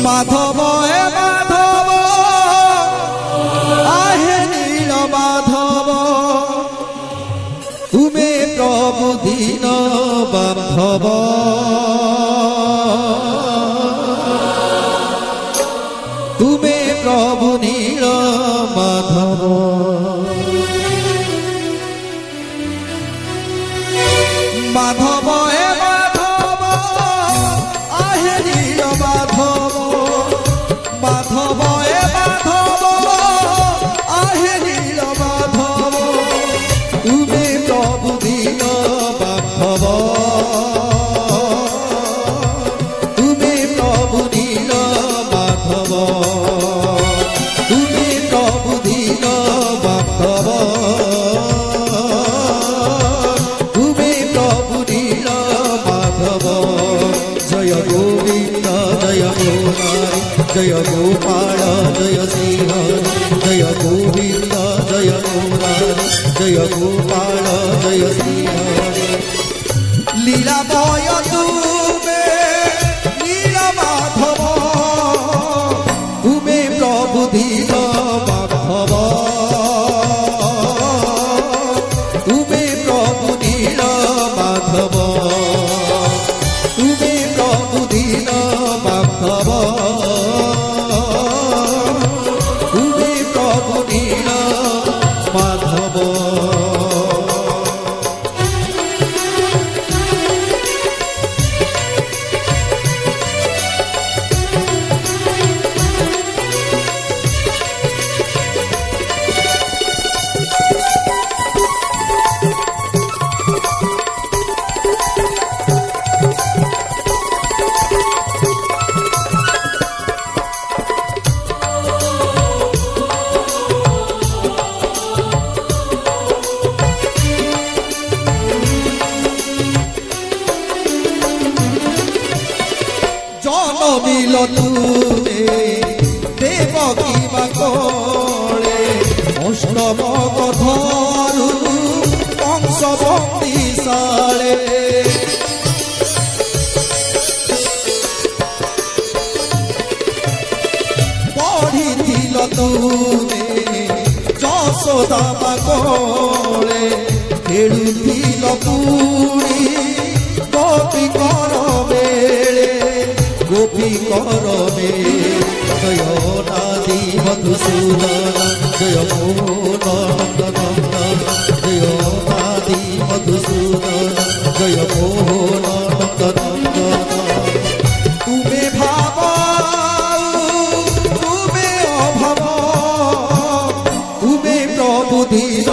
माधव ए माधव आहे नील माधव तुम्हें प्रभु दीन बांधव तुम्हें प्रभु नील माधव माधव ए माधव आहे नील माधव माधव ए माधव आहे नील माधव तुम्हें प्रभु दीन बांधव तुम्हें प्रभु नील माधव तुम्हें प्रभु दीन बांधव तुम्हें प्रभु नील माधव जय गोविंद जय मुरारी जय गोपाल जय सिंह जय गोविंद जय मुरारी जय गोपाल जय सिंह लीलामय तुम्हें नील माधव तुम्हें प्रभु दीन बांधव तुम्हें प्रभु नील माधव तुम्हें प्रभु दीन बांधव तुम्हें प्रभु नील माधव मिल तुम्हें देवकी माकोले अष्टम कथारु कंस बंदिशाले पढ़िथिल तुम्हें यशोदा माकोले खेलुथिल पुरी गोपी कर बेले गोपी करमे जय नादी मधुसूदन जय मोहन नंदन जय नादी मधुसूदन जय मोहन नंदन तुम्हें भाव तुम्हें अभाव तुम्हें प्रभु दीन